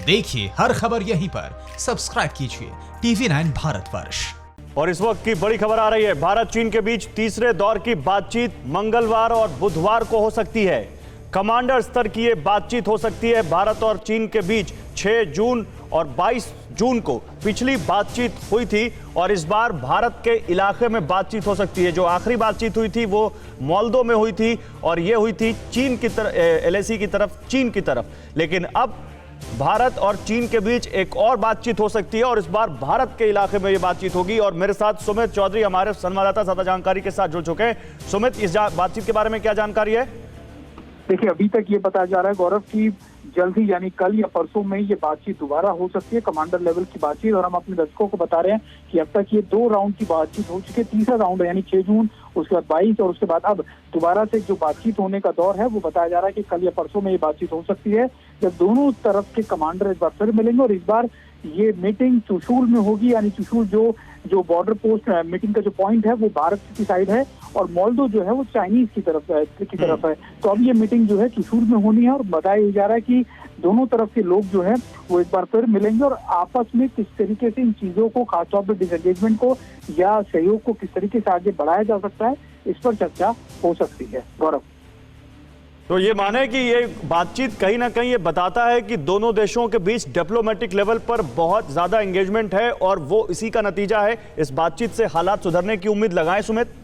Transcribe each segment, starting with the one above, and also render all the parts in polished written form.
देखिए हर खबर यहीं पर, सब्सक्राइब कीजिए TV9 भारतवर्ष। और इस वक्त की बड़ी खबर आ रही है, भारत चीन के बीच तीसरे दौर की बातचीत मंगलवार और बुधवार को हो सकती है। कमांडर स्तर की ये बातचीत हो सकती है भारत और चीन के बीच। 6 जून और 22 जून को पिछली बातचीत हुई थी और इस बार भारत के इलाके में बातचीत हो सकती है। जो आखिरी बातचीत हुई थी वो मोल्दो में हुई थी और ये हुई थी चीन की तरफ, LAC की तरफ, चीन की तरफ। लेकिन अब भारत और चीन के बीच एक और बातचीत हो सकती है और इस बार भारत के इलाके में ये बातचीत होगी। और मेरे साथ सुमित चौधरी हमारे संवाददाता ज्यादा जानकारी के साथ जुड़ चुके हैं। सुमित, इस बातचीत के बारे में क्या जानकारी है? देखिए, अभी तक ये बताया जा रहा है गौरव की जल्दी यानी कल या परसों में ये बातचीत दोबारा हो सकती है, कमांडर लेवल की बातचीत। और हम अपने दर्शकों को बता रहे हैं कि अब तक ये 2 राउंड की बातचीत हो चुकी है। तीसरा राउंड है यानी 6 जून, उसके बाद 22 और उसके बाद अब दोबारा से जो बातचीत होने का दौर है वो बताया जा रहा है कि कल या परसों में ये बातचीत हो सकती है, जब दोनों तरफ के कमांडर एक बार फिर मिलेंगे। और इस बार ये मीटिंग चुशूल में होगी, यानी चुशूल जो बॉर्डर पोस्ट मीटिंग का जो पॉइंट है वो भारत की साइड है और मोल्दो जो है वो चाइनीज की तरफ है। तो अब ये मीटिंग जो है चुशूल में होनी है और बताया जा रहा है कि दोनों तरफ के लोग जो है वो एक बार फिर मिलेंगे और आपस में किस तरीके से इन चीजों को, खासतौर पर डिसएंगेजमेंट को या सहयोग को किस तरीके से आगे बढ़ाया जा सकता है, इस पर चर्चा हो सकती है। गौरव, तो ये माने कि ये बातचीत कहीं ना कहीं ये बताता है कि दोनों देशों के बीच डिप्लोमेटिक लेवल पर बहुत ज्यादा एंगेजमेंट है और वो इसी का नतीजा है। इस बातचीत से हालात सुधरने की उम्मीद लगाएं सुमित।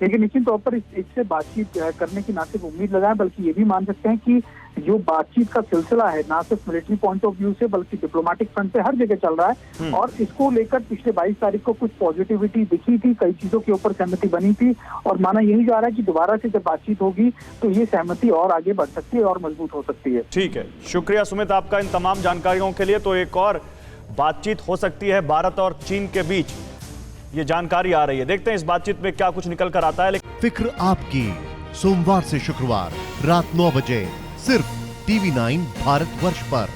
लेकिन निश्चित तौर पर इससे बातचीत करने की ना सिर्फ उम्मीद लगाएं बल्कि ये भी मान सकते हैं कि जो बातचीत का सिलसिला है ना सिर्फ मिलिट्री पॉइंट ऑफ व्यू से बल्कि डिप्लोमेटिक फ्रंट पे हर जगह चल रहा है। और इसको लेकर पिछले 22 तारीख को कुछ पॉजिटिविटी दिखी थी, कई चीजों के ऊपर सहमति बनी थी और माना यही जा रहा है कि दोबारा से जब बातचीत होगी तो ये सहमति और आगे बढ़ सकती है और मजबूत हो सकती है। ठीक है, शुक्रिया सुमित आपका इन तमाम जानकारियों के लिए। तो एक और बातचीत हो सकती है भारत और चीन के बीच, ये जानकारी आ रही है। देखते हैं इस बातचीत में क्या कुछ निकल कर आता है। फिक्र आपकी, सोमवार से शुक्रवार रात 9 बजे सिर्फ TV9 भारतवर्ष पर।